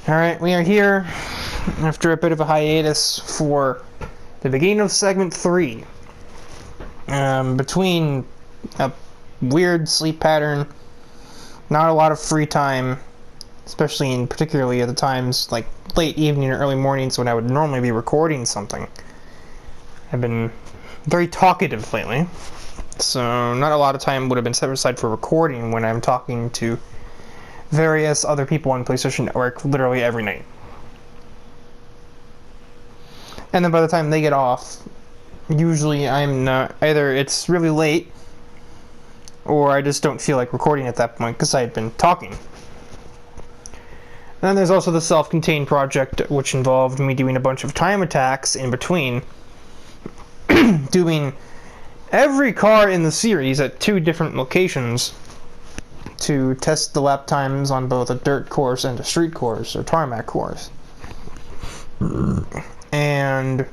Alright, we are here after a bit of a hiatus for the beginning of segment 3. Between a weird sleep pattern, not a lot of free time, especially particularly at the times like late evening or early mornings when I would normally be recording something. I've been very talkative lately, so not a lot of time would have been set aside for recording when I'm talking to various other people on PlayStation Network literally every night. And then by the time they get off, usually I'm not, either it's really late or I just don't feel like recording at that point because I had been talking. And then there's also the self-contained project, which involved me doing a bunch of time attacks in between, doing every car in the series at 2 different locations to test the lap times on both a dirt course and a street course, or tarmac course. And,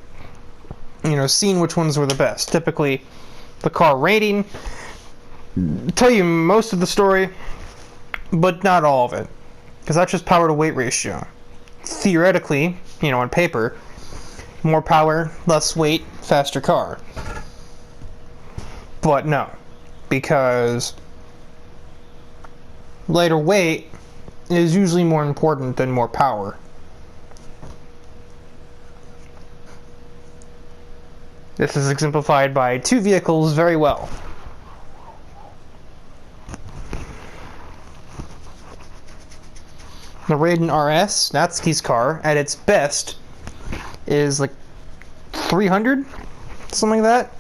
seeing which ones were the best. Typically, the car rating, tell you most of the story, but not all of it. Because that's just power to weight ratio. Theoretically, on paper, more power, less weight, faster car. But no, because lighter weight is usually more important than more power. This is exemplified by 2 vehicles very well. The Raiden RS, Natsuki's car, at its best, is like 300, something like that,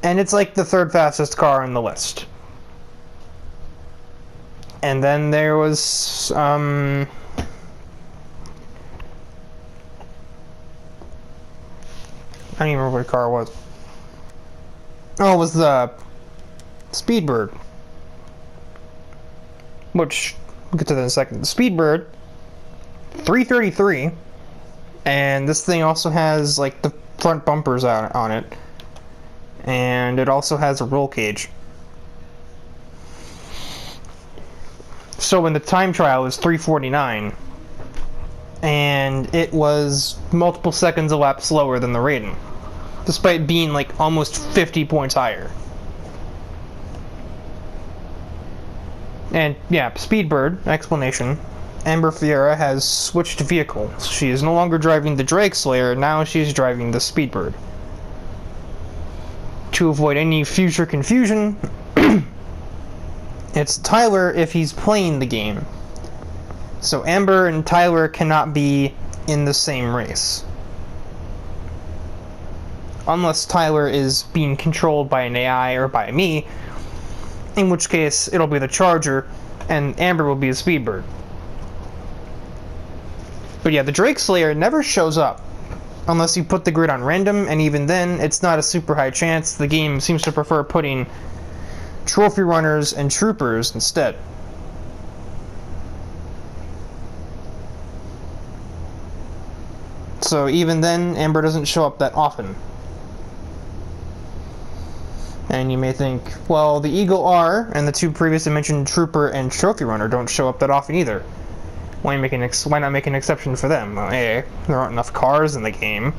and it's like the 3rd fastest car on the list. And then there was, I don't even remember what car it was. Oh, it was the Speedbird. Which, we'll get to that in a second. The Speedbird, 333, and this thing also has, like, the front bumpers out on it. And it also has a roll cage. So in the time trial, it was 349, and it was multiple seconds a lap slower than the Raiden, despite being like almost 50 points higher. And yeah, Speedbird, explanation. Amber Fiera has switched vehicles. She is no longer driving the Drake Slayer, now she's driving the Speedbird. To avoid any future confusion, it's Tyler if he's playing the game. So Amber and Tyler cannot be in the same race. Unless Tyler is being controlled by an AI or by me, in which case it'll be the Charger and Amber will be the Speedbird. But yeah, the Drake Slayer never shows up unless you put the grid on random, and even then it's not a super high chance. The game seems to prefer putting trophy runners and troopers instead. So even then, Amber doesn't show up that often. And you may think, well, the Eagle R and the 2 previously mentioned trooper and trophy runner don't show up that often either. Why not make an exception for them? Well, A, there aren't enough cars in the game,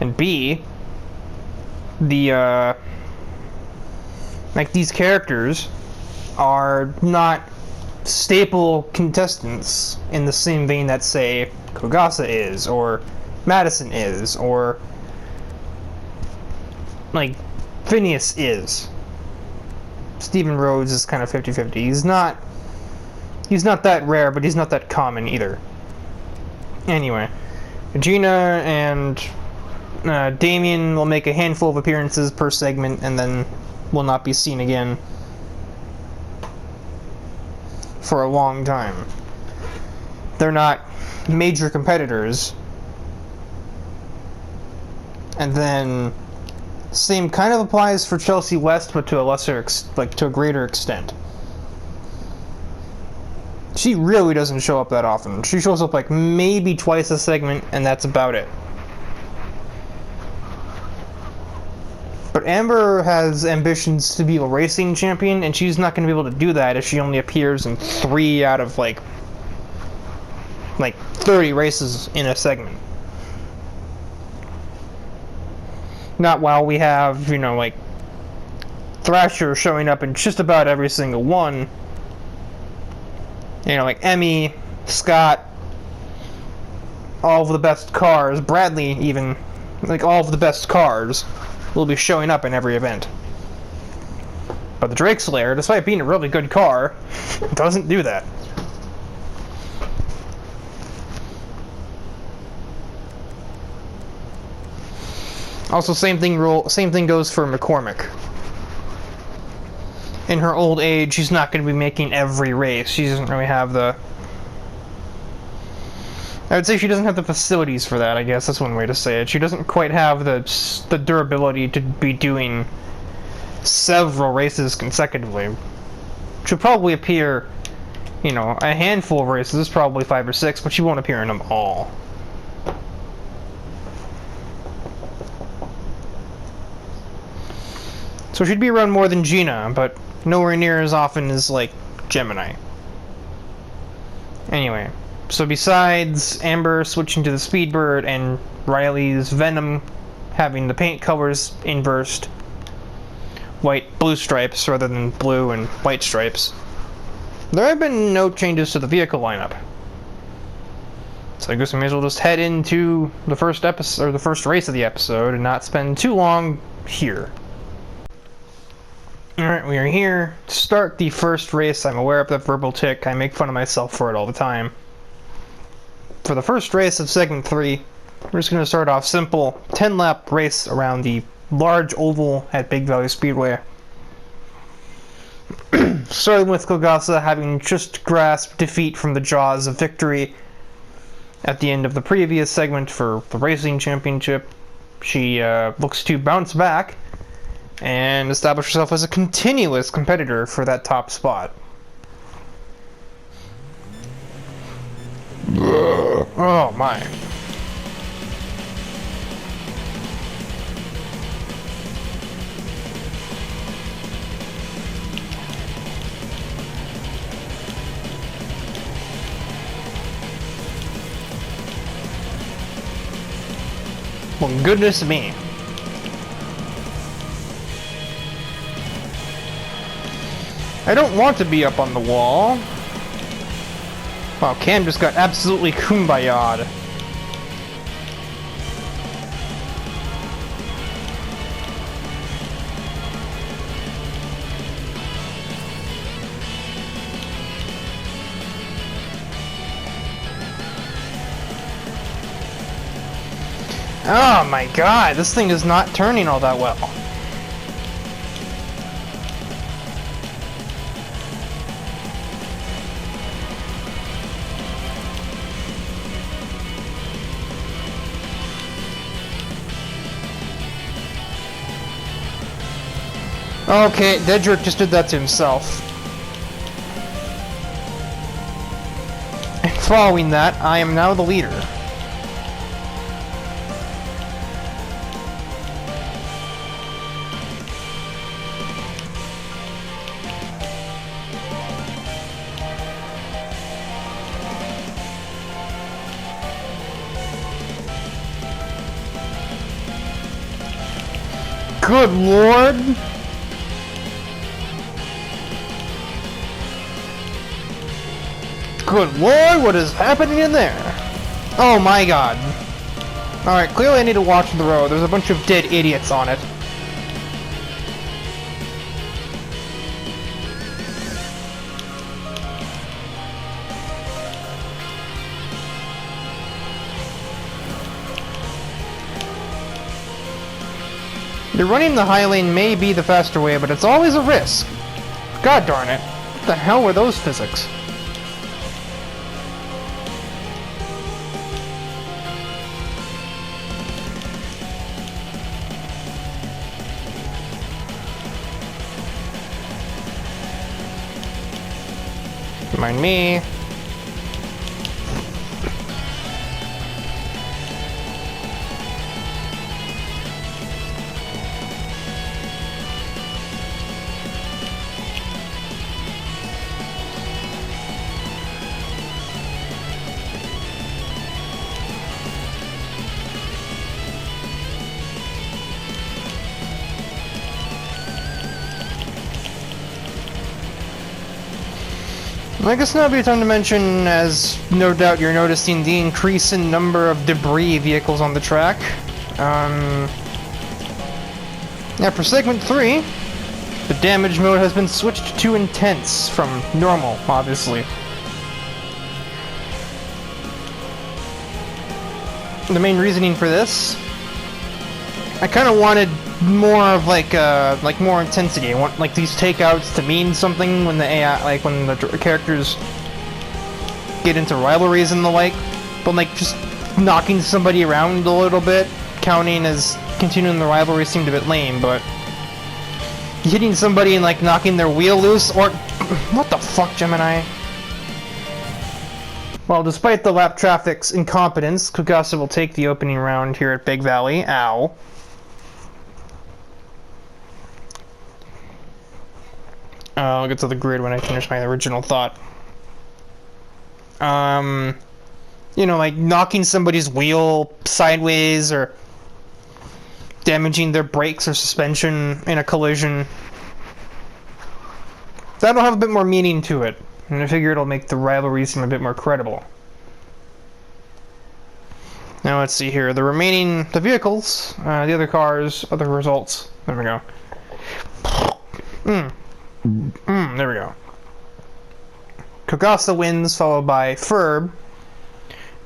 and B, these characters are not staple contestants in the same vein that, say, Kogasa is, or Madison is, or, like, Phineas is. Stephen Rhodes is kind of 50-50. He's not that rare, but he's not that common either. Anyway, Gina and Damien will make a handful of appearances per segment, and then will not be seen again for a long time. They're not major competitors. And then same kind of applies for Chelsea West, but to a greater extent. She really doesn't show up that often. She shows up like maybe twice a segment, and that's about it. But Amber has ambitions to be a racing champion, and she's not going to be able to do that if she only appears in 3 out of like like 30 races in a segment. Not while we have, like Thrasher showing up in just about every single one. Like Emmy, Scott, all of the best cars, Bradley even, like all of the best cars will be showing up in every event. But the Drake Slayer, despite being a really good car, doesn't do that. Also, same thing goes for McCormick. In her old age, she's not going to be making every race. She doesn't really have the... I would say she doesn't have the facilities for that, I guess that's one way to say it. She doesn't quite have the durability to be doing several races consecutively. She'll probably appear, a handful of races, probably 5 or 6, but she won't appear in them all. So she'd be around more than Gina, but nowhere near as often as, like, Gemini. Anyway, so besides Amber switching to the Speedbird and Riley's Venom having the paint colors inversed, blue stripes rather than blue and white stripes, there have been no changes to the vehicle lineup. So I guess we may as well just head into the first episode, or the first race of the episode, and not spend too long here. Alright, we are here to start the first race. I'm aware of that verbal tick. I make fun of myself for it all the time. For the first race of segment 3, we're just going to start off simple 10-lap race around the large oval at Big Valley Speedway. Starting with Kogasa having just grasped defeat from the jaws of victory at the end of the previous segment for the Racing Championship. She looks to bounce back and establish herself as a continuous competitor for that top spot. Oh my. Well, goodness me. I don't want to be up on the wall. Wow, Cam just got absolutely kumbaya'd. Oh my god, this thing is not turning all that well. Okay, Dedrick just did that to himself. And following that, I am now the leader. Good lord! Good lord, what is happening in there? Oh my god. Alright, clearly I need to watch the road. There's a bunch of dead idiots on it. You're running the high lane may be the faster way, but it's always a risk. God darn it. What the hell were those physics? Mind me. I guess now would be a time to mention, as no doubt you're noticing, the increase in number of debris vehicles on the track. Yeah, for segment 3, the damage mode has been switched to intense from normal, obviously. The main reasoning for this, I kind of wanted more of like more intensity. I want like these takeouts to mean something when the AI, like when the characters get into rivalries and the like. But like just knocking somebody around a little bit, counting as continuing the rivalry seemed a bit lame. But hitting somebody and like knocking their wheel loose, or what the fuck, Gemini? Well, despite the lap traffic's incompetence, Kugasa will take the opening round here at Big Valley. Ow. I'll get to the grid when I finish my original thought. You know, like knocking somebody's wheel sideways or damaging their brakes or suspension in a collision. That'll have a bit more meaning to it, and I figure it'll make the rivalry seem a bit more credible. Now let's see here. The vehicles, the other cars, other results. There we go. There we go. Kogasa wins, followed by Ferb,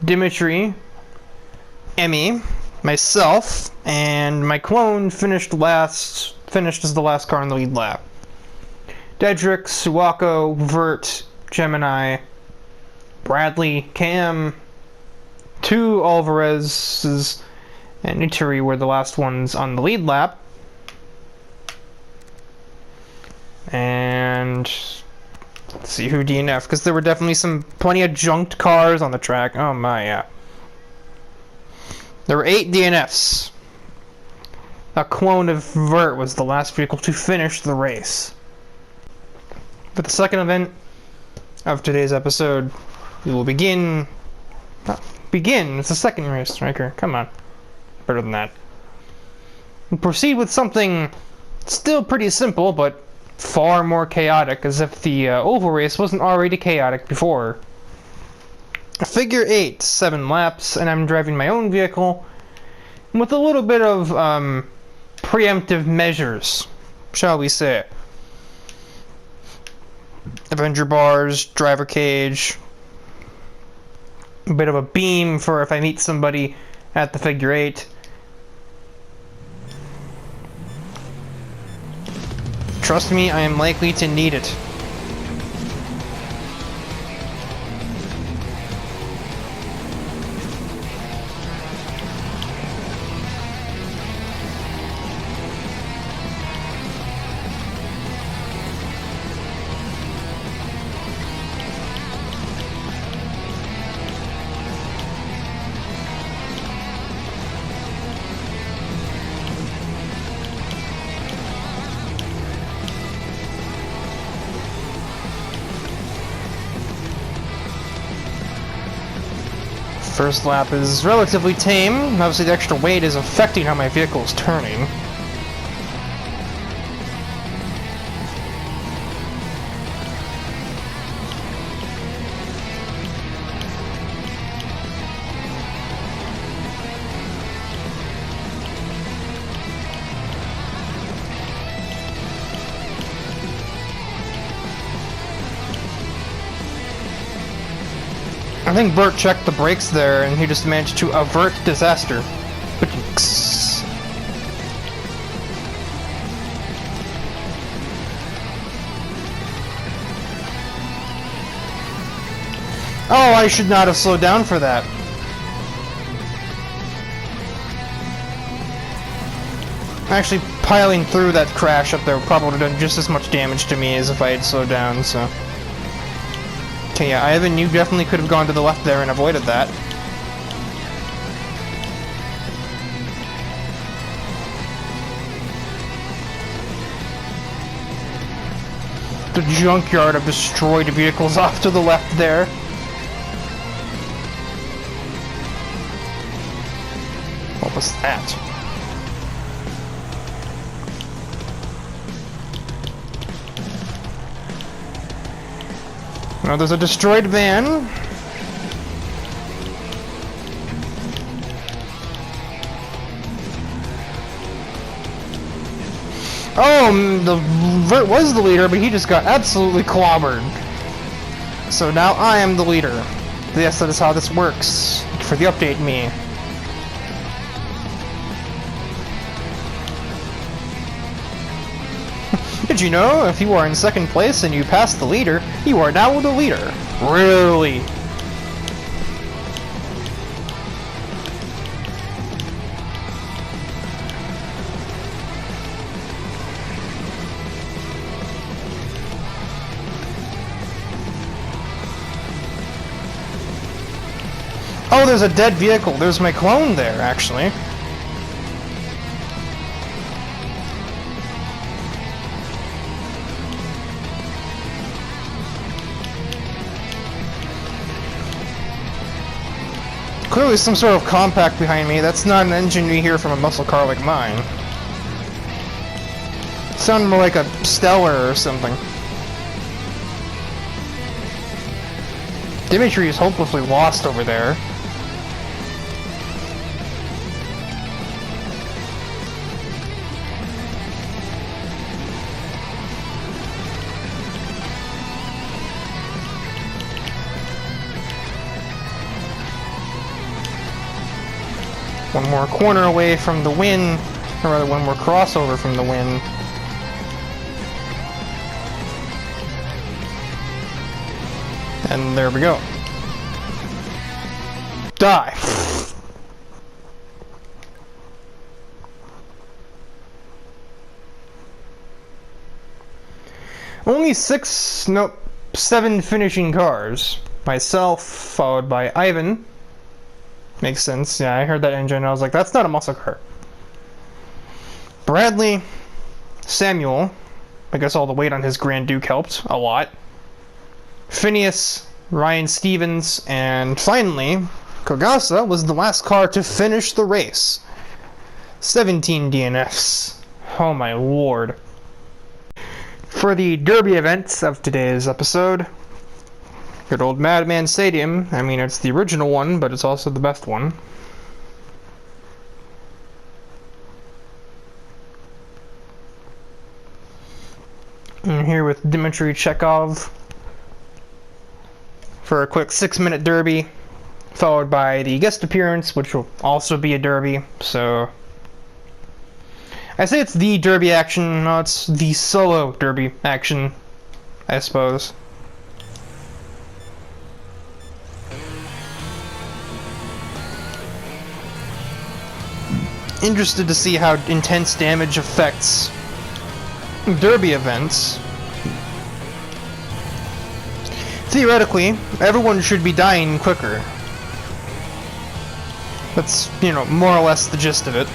Dimitri, Emmy, myself, and my clone finished as the last car in the lead lap. Dedrick, Suwako, Vert, Gemini, Bradley, Cam, 2 Alvarez's, and Ituri were the last ones on the lead lap. And let's see who DNF, because there were definitely plenty of junked cars on the track. Oh my, yeah. There were 8 DNFs. A clone of Vert was the last vehicle to finish the race. For the second event of today's episode, we will begin. It's the second race, Striker. Come on. Better than that. We'll proceed with something still pretty simple, but far more chaotic, as if the oval race wasn't already chaotic before. A figure 8, 7 laps, and I'm driving my own vehicle with a little bit of preemptive measures, shall we say. Avenger bars, driver cage, a bit of a beam for if I meet somebody at the figure 8. Trust me, I am likely to need it. First lap is relatively tame. Obviously the extra weight is affecting how my vehicle is turning. I think Bert checked the brakes there, and he just managed to avert disaster. Oh, I should not have slowed down for that. Actually, piling through that crash up there probably would have done just as much damage to me as if I had slowed down, so... Okay, yeah, Ivan, you definitely could have gone to the left there and avoided that. The junkyard of destroyed vehicles off to the left there. What was that? Now there's a destroyed van. Oh, the Vert was the leader, but he just got absolutely clobbered. So now I am the leader. Yes, that is how this works. For the update me. Did you know, if you are in second place and you pass the leader, you are now the leader? Really? Oh, there's a dead vehicle. There's my clone there, actually. Clearly some sort of compact behind me. That's not an engine you hear from a muscle car like mine. Sound more like a Stellar or something. Dimitri is hopelessly lost over there. One more corner away from the win, or rather one more crossover from the win. And there we go. Die! Only 7 finishing cars. Myself, followed by Ivan. Makes sense. Yeah, I heard that engine and I was like, that's not a muscle car. Bradley, Samuel, I guess all the weight on his Grand Duke helped a lot. Phineas, Ryan Stevens, and finally, Kogasa was the last car to finish the race. 17 DNFs. Oh my lord. For the Derby events of today's episode, good old Madman Stadium. I mean, it's the original one, but it's also the best one. I'm here with Dmitry Chekhov for a quick 6-minute derby, followed by the guest appearance, which will also be a derby. So I say it's the derby action. No, it's the solo derby action, I suppose. Interested to see how intense damage affects derby events. Theoretically, everyone should be dying quicker. That's, you know, more or less the gist of it.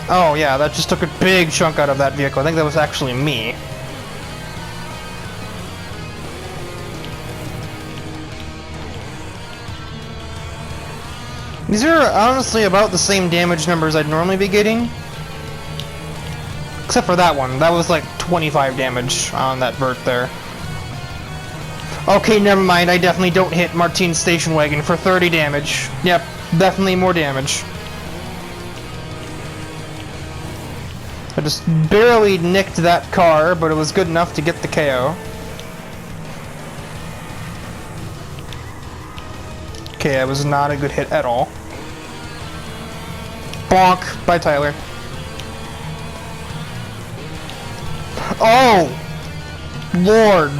Oh yeah, that just took a big chunk out of that vehicle. I think that was actually me. These are honestly about the same damage numbers I'd normally be getting. Except for that one. That was like 25 damage on that vert there. Okay, never mind. I definitely don't hit Martine's station wagon for 30 damage. Yep, definitely more damage. I just barely nicked that car, but it was good enough to get the KO. Okay, that was not a good hit at all. Bonk. Bye, Tyler. Oh! Lord.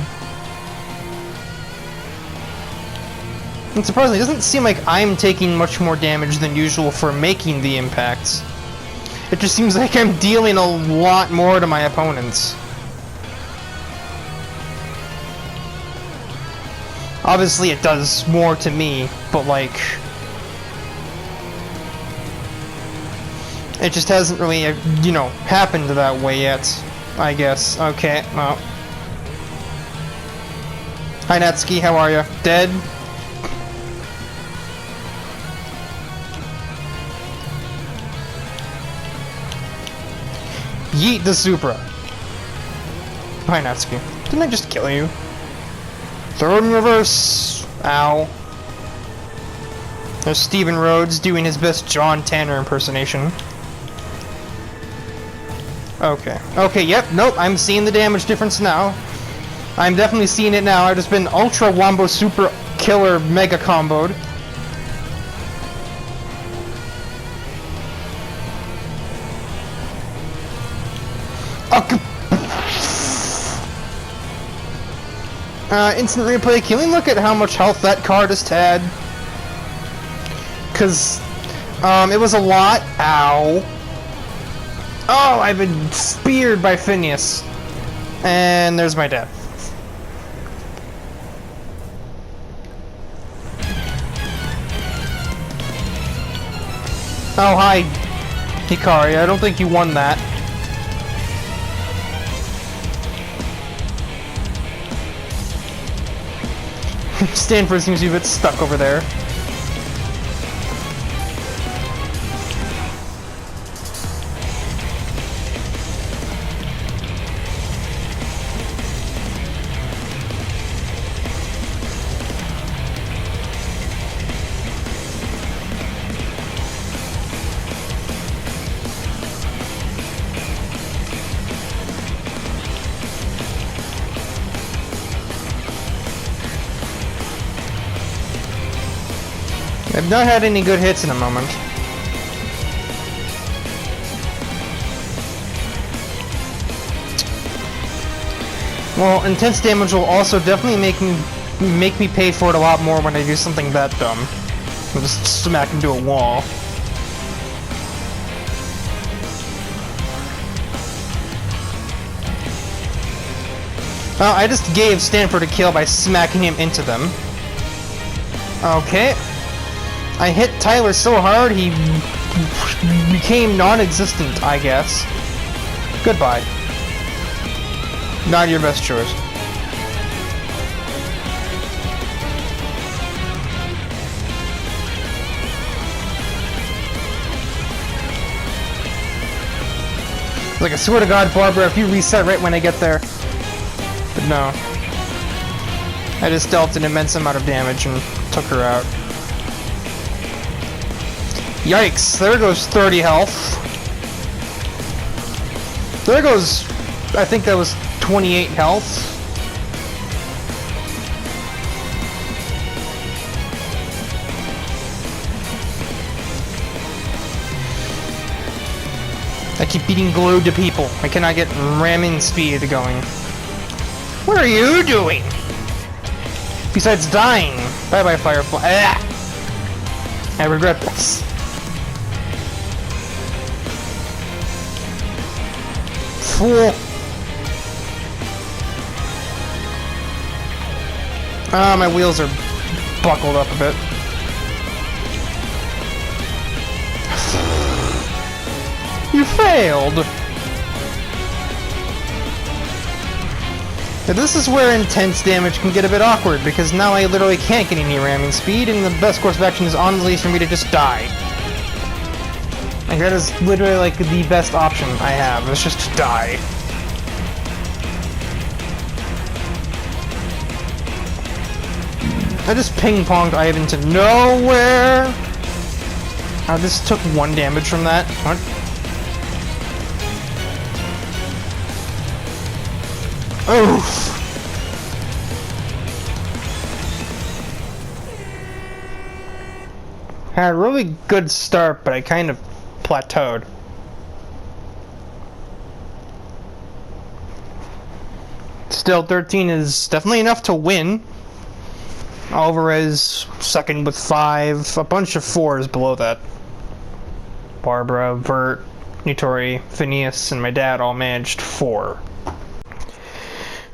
And surprisingly, it doesn't seem like I'm taking much more damage than usual for making the impacts. It just seems like I'm dealing a lot more to my opponents. Obviously it does more to me, but like... it just hasn't really, you know, happened that way yet, I guess. Okay, well. Hi Natsuki, how are you? Dead? Yeet the Supra. Hi, Natsuki. Didn't I just kill you? Throw it in reverse. Ow. There's Stephen Rhodes doing his best John Tanner impersonation. Okay. Okay, yep, nope, I'm seeing the damage difference now. I'm definitely seeing it now. I've just been Ultra Wombo Super Killer Mega Comboed. Instant replay. Can we look at how much health that car just had? Cause, it was a lot. Ow. Oh, I've been speared by Phineas. And there's my dad. Oh, hi, Hikari. I don't think you won that. Stanford seems to be a bit stuck over there. I've not had any good hits in a moment. Well, intense damage will also definitely make me pay for it a lot more when I do something that dumb. I'll just smack into a wall. Oh, I just gave Stanford a kill by smacking him into them. Okay. I hit Tyler so hard he became non-existent, I guess. Goodbye. Not your best choice. Like, I swear to God, Barbara, if you reset right when I get there. But no. I just dealt an immense amount of damage and took her out. Yikes, there goes 30 health. There goes, I think that was 28 health. I keep being glued to people. I cannot get ramming speed going. What are you doing? Besides dying. Bye-bye, Firefly. Ah! I regret this. Fool. Ah, my wheels are buckled up a bit. You failed! Now this is where intense damage can get a bit awkward, because now I literally can't get any ramming speed, and the best course of action is honestly for me to just die. Like, that is literally, like, the best option I have, is just to die. I just ping-ponged Ivan to nowhere! I just took 1 damage from that. What? Oof! Had a really good start, but I kind of plateaued. Still, 13 is definitely enough to win. Alvarez second with 5. A bunch of 4s below that. Barbara, Vert, Nitori, Phineas, and my dad all managed 4.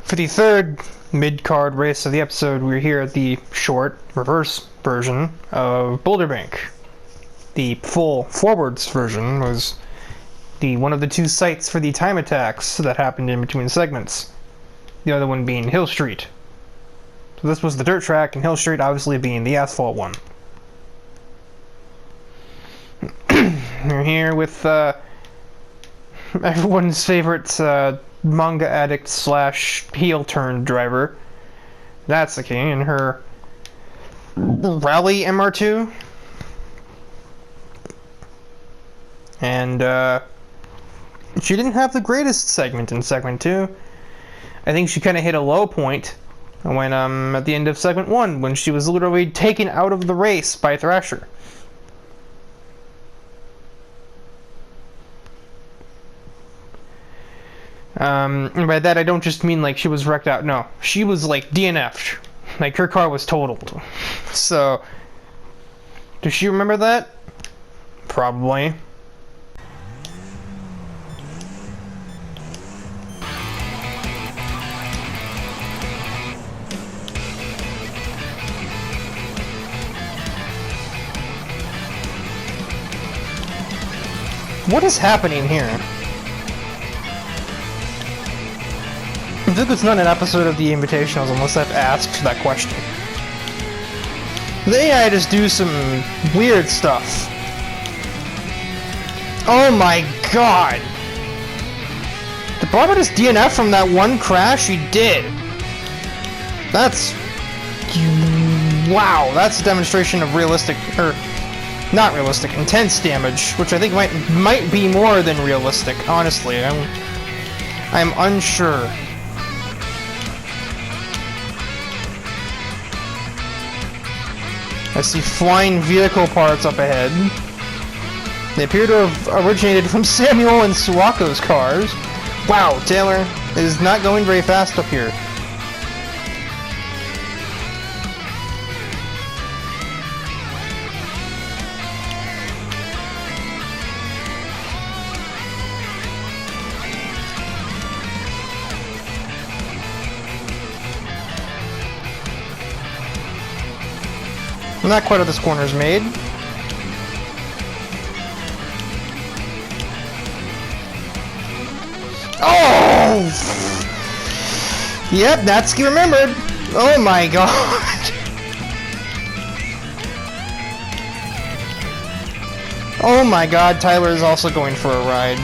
For the third mid-card race of the episode, we're here at the short, reverse version of Boulder Bank. The full forwards version was one of the 2 sites for the time attacks that happened in between segments. The other one being Hill Street. So this was the dirt track, and Hill Street obviously being the asphalt one. We're here with everyone's favorite manga addict slash heel turn driver. That's the king, and her rally MR2. And she didn't have the greatest segment in segment 2. I think she kind of hit a low point when at the end of segment 1, when she was literally taken out of the race by Thrasher. And by that I don't just mean like she was wrecked out. No, she was like DNF'd. Like her car was totaled. So, does she remember that? Probably. What is happening here? I think it's not an episode of the Invitationals unless I've asked that question. The AI just do some weird stuff. Oh my god! Did Barbara just DNF from that one crash? She did. That's... wow, that's a demonstration of realistic, or not realistic, intense damage, which I think might be more than realistic, honestly. I'm unsure. I see flying vehicle parts up ahead. They appear to have originated from Samuel and Suwako's cars. Wow, Taylor is not going very fast up here. Not quite how this corner's made. Oh! Yep, Natsuki remembered. Oh my god. Oh my god, Tyler is also going for a ride.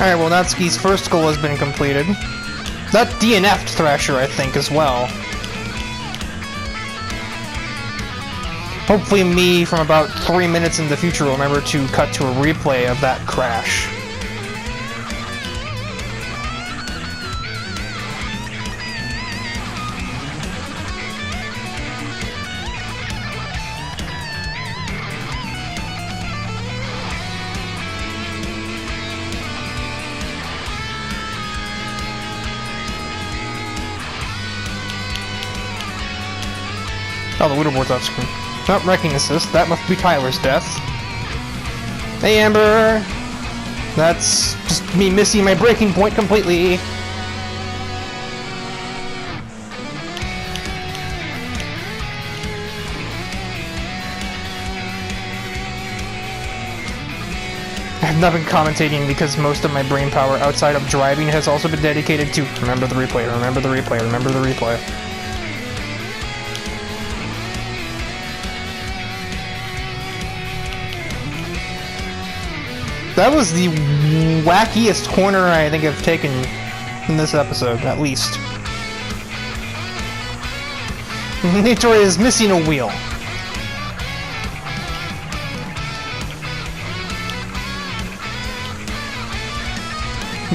Alright, well, Natsuki's first goal has been completed. That DNF'd Thrasher, I think, as well. Hopefully me, from about 3 minutes in the future, will remember to cut to a replay of that crash. Oh, the leaderboard's off screen. Not wrecking assist. That must be Tyler's death. Hey, Amber! That's just me missing my breaking point completely. I've not been commentating because most of my brain power outside of driving has also been dedicated to remember the replay, remember the replay, remember the replay. That was the wackiest corner I think I've taken in this episode, at least. Nitori is missing a wheel.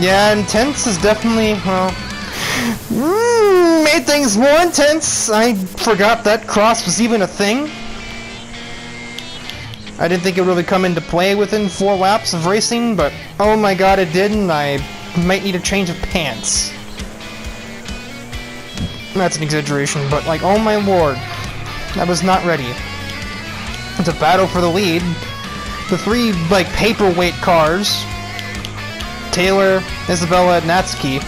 Yeah, intense is definitely, well, made things more intense. I forgot that cross was even a thing. I didn't think it would really come into play within 4 laps of racing, but oh my god, it did, and I might need a change of pants. That's an exaggeration, but like, oh my lord, I was not ready. It's a battle for the lead. The 3, like, paperweight cars, Taylor, Isabella, and Natsuki.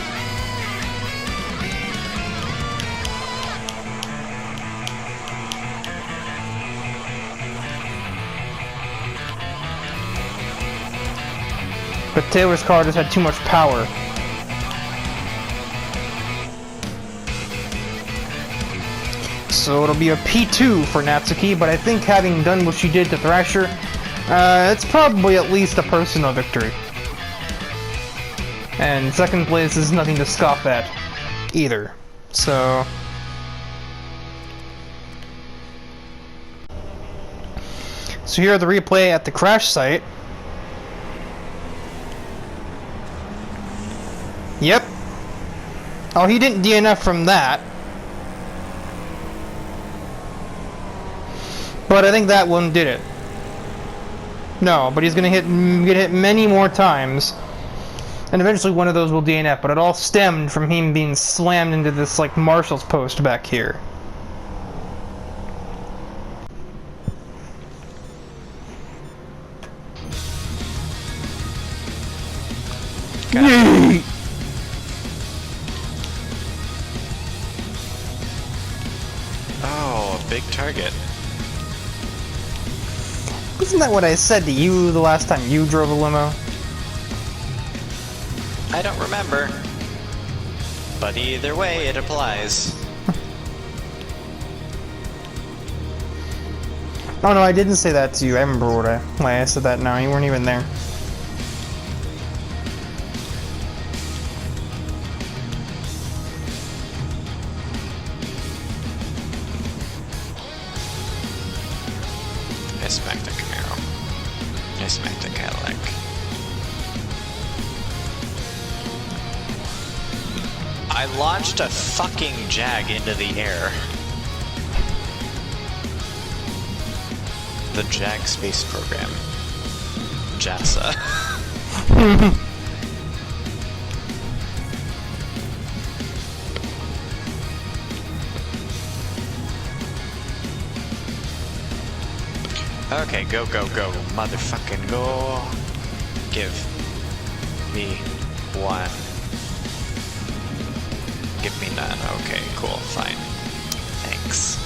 But Taylor's car just had too much power. so it'll be a P2 for Natsuki, but I think having done what she did to Thrasher, it's probably at least a personal victory. And second place is nothing to scoff at, either. So... So here are the replay at the crash site. Yep. Oh, he didn't DNF from that. But I think that one did it. No, but he's gonna get hit many more times. And eventually one of those will DNF, but it all stemmed from him being slammed into this, like, marshal's post back here. Yay! Oh, a big target. Isn't that what I said to you the last time you drove a limo? I don't remember. But either way, it applies. Oh no, I didn't say that to you. I remember why I said that now. You weren't even there. I smacked a Camaro. I smacked a Cadillac. I launched a fucking Jag into the air. The Jag Space Program. JASA. Okay, go, go, go. Motherfucking go. Give me one. Give me none. Okay, cool, fine. Thanks.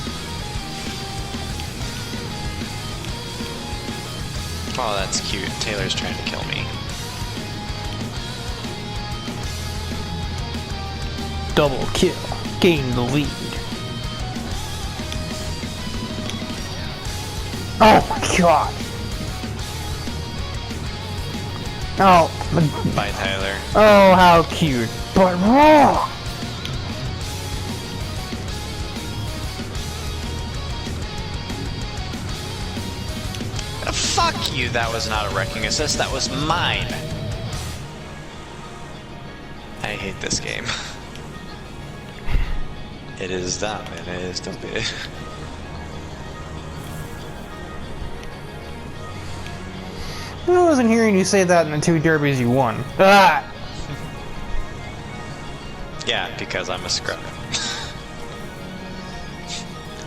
Oh, that's cute. Taylor's trying to kill me. Double kill. Gain the lead. Oh my god! Oh. Bye, Tyler. Oh, how cute. But wrong! Fuck you, that was not a wrecking assist, that was mine. I hate this game. It is dumb and it is stupid. I wasn't hearing you say that in the 2 derbies you won. Ah! Yeah, because I'm a scrub.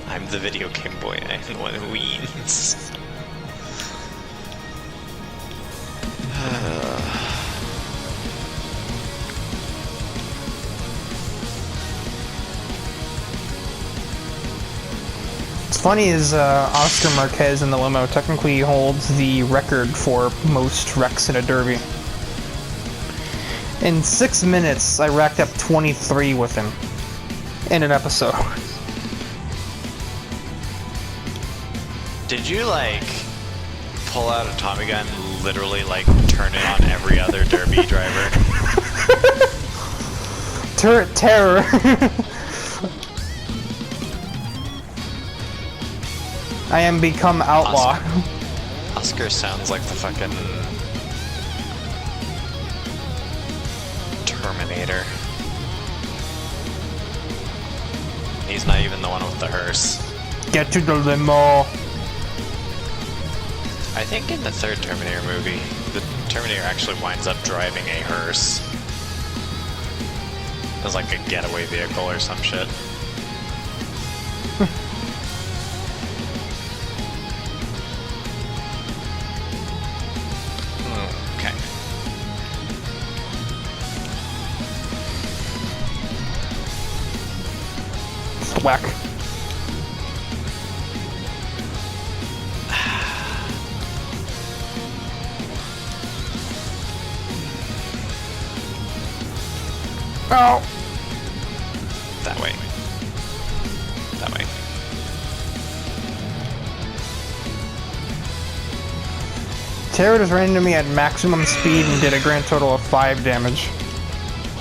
I'm the video game boy, I'm the one who wins. What's funny is Oscar Marquez in the limo technically holds the record for most wrecks in a derby. In 6 minutes, I racked up 23 with him in an episode. Did you, like, pull out a Tommy gun and literally, like, turn it on every other derby driver? Turret terror! I am become outlaw. Oscar sounds like the fucking Terminator. He's not even the one with the hearse. Get to the limo. I think in the third Terminator movie, the Terminator actually winds up driving a hearse. As like a getaway vehicle or some shit. Okay. Whack. Oh. That way. That way. Terror just ran into me at maximum speed and did a grand total of 5 damage.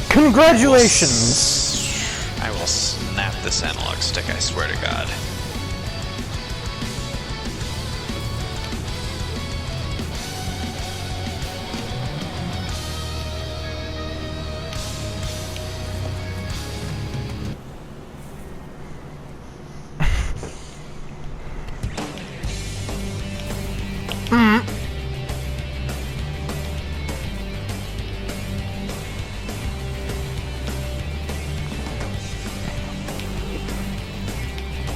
Congratulations! I will snap this analog stick, I swear to God.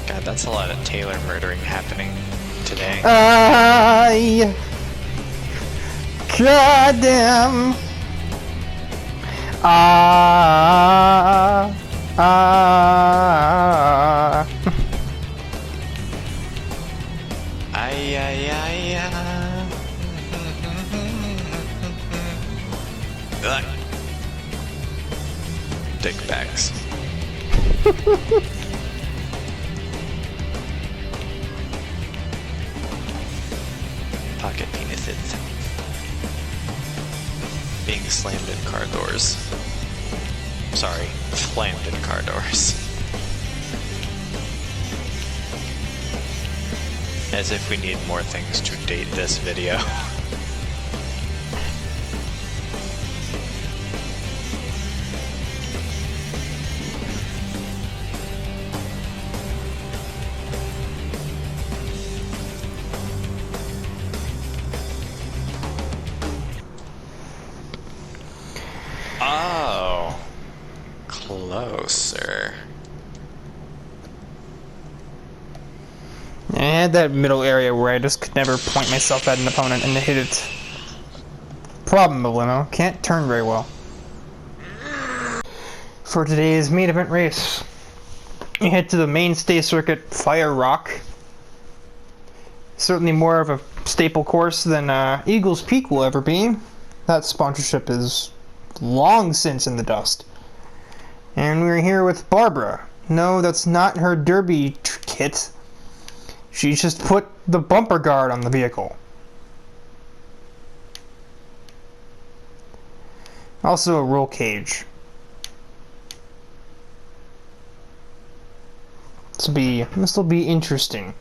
God, that's a lot of Taylor murdering happening today. Goddamn. Ay, ay, ay, ay. Ugh. Dick bags. Pocket penises. Being slammed in car doors. Sorry, slammed in car doors. As if we need more things to date this video. Oh, closer. I had that middle area where I just could never point myself at an opponent and hit it. Problem, Limo. Can't turn very well. For today's main event race, we head to the mainstay circuit, Fire Rock. Certainly more of a staple course than Eagles Peak will ever be. That sponsorship is long since in the dust. And we're here with Barbara. No, that's not her derby kit. She just put the bumper guard on the vehicle. Also a roll cage. This will be interesting.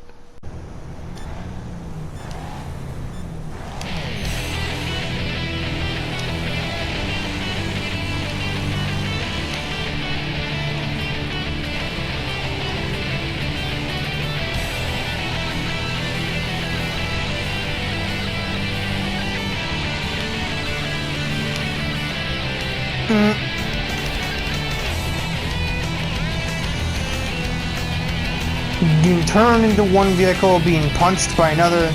Being turned into one vehicle, being punched by another.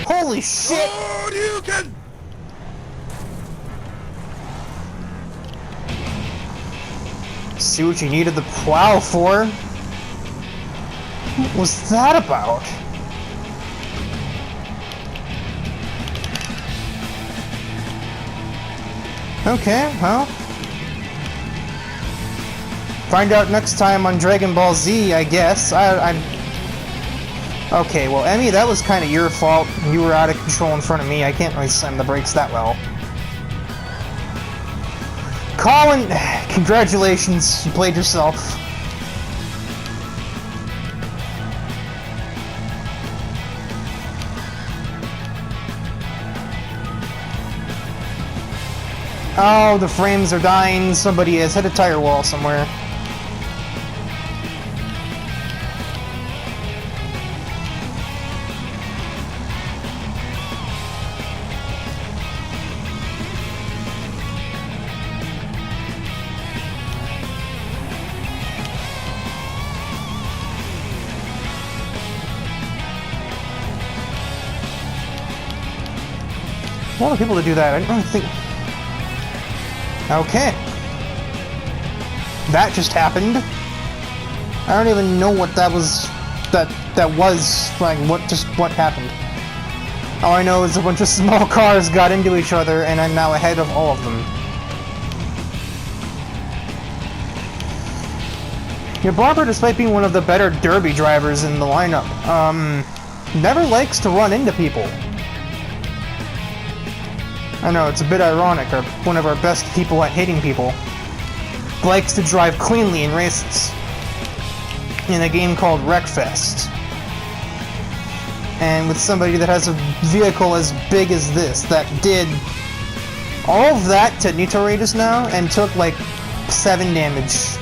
Holy shit! Oh, you can. See what you needed the plow for? What was that about? Okay, well. Find out next time on Dragon Ball Z, I guess. I'm... Okay, well, Emmy, that was kind of your fault. You were out of control in front of me. I can't really slam the brakes that well. Colin, congratulations. You played yourself. Oh, the frames are dying. Somebody has hit a tire wall somewhere. A lot of people to do that. I don't think... Okay. That just happened. I don't even know what that was... That was... Like, what happened? All I know is a bunch of small cars got into each other, and I'm now ahead of all of them. Yeah, Barbara, despite being one of the better derby drivers in the lineup, never likes to run into people. I know, it's a bit ironic, one of our best people at hitting people likes to drive cleanly in races. In a game called Wreckfest. And with somebody that has a vehicle as big as this, that did all of that to Nitori just now, and took like 7 damage.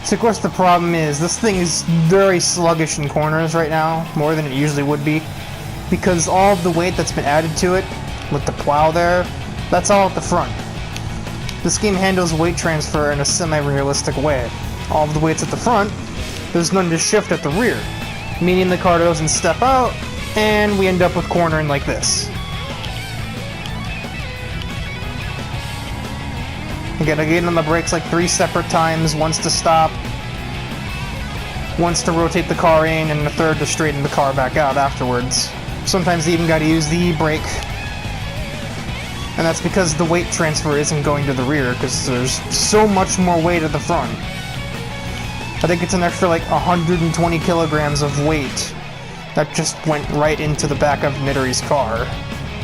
So of course the problem is, this thing is very sluggish in corners right now, more than it usually would be, because all of the weight that's been added to it, with the plow there, that's all at the front. This game handles weight transfer in a semi-realistic way. All of the weight's at the front, there's none to shift at the rear, meaning the car doesn't step out, and we end up with cornering like this. You gotta get on the brakes like 3 separate times, once to stop, once to rotate the car in, and the third to straighten the car back out afterwards. Sometimes you even gotta use the e-brake. And that's because the weight transfer isn't going to the rear, because there's so much more weight at the front. I think it's an extra like 120 kilograms of weight that just went right into the back of Nitori's car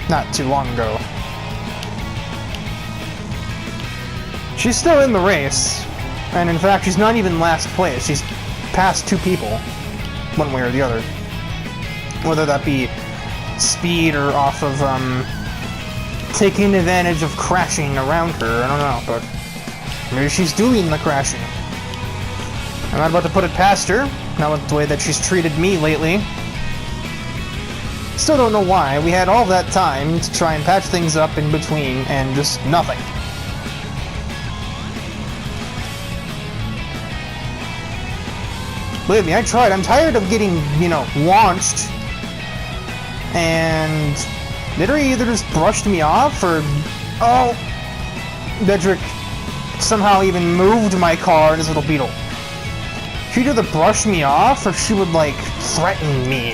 not too long ago. She's still in the race, and in fact she's not even last place, she's past 2 people, one way or the other. Whether that be speed or off of, taking advantage of crashing around her, I don't know, but maybe she's doing the crashing. I'm not about to put it past her, not with the way that she's treated me lately. Still don't know why, we had all that time to try and patch things up in between, and just nothing. Believe me, I tried. I'm tired of getting, launched. And Nitori either just brushed me off, or... Oh! Dedrick somehow even moved my car in his little Beetle. She'd either brush me off, or she would, like, threaten me,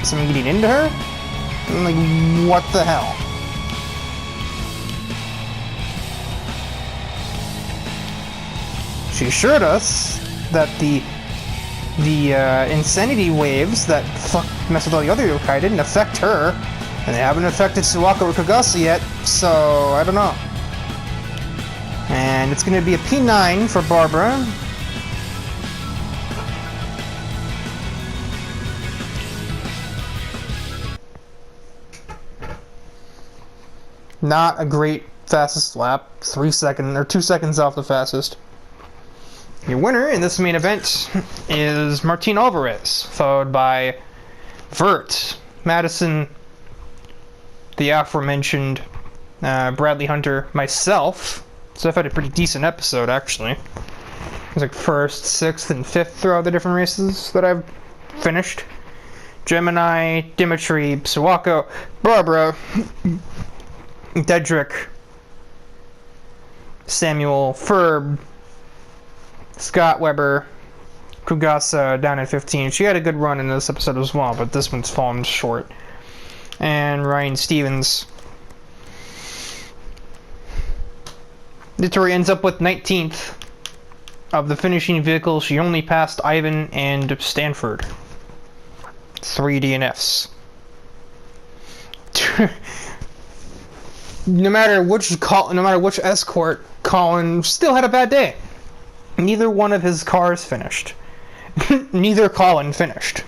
Someone getting into her? I'm like, what the hell? She assured us that the insanity waves that mess with all the other yokai didn't affect her, and they haven't affected Suwako or Kagasa yet, so I don't know. And it's going to be a P9 for Barbara. Not a great fastest lap, 2 seconds off the fastest. Your winner in this main event is Martin Alvarez, followed by Vert, Madison, the aforementioned Bradley Hunter, myself. So I've had a pretty decent episode, actually. It was like 1st, 6th, and 5th throughout the different races that I've finished. Gemini, Dimitri, Suwako, Barbara, Dedrick, Samuel, Ferb, Scott Weber, Kugasa down at 15. She had a good run in this episode as well, but this one's fallen short. And Ryan Stevens. Nitori ends up with 19th of the finishing vehicles. She only passed Ivan and Stanford. 3 DNFs. No matter which escort, Colin still had a bad day. Neither one of his cars finished. Neither Colin finished.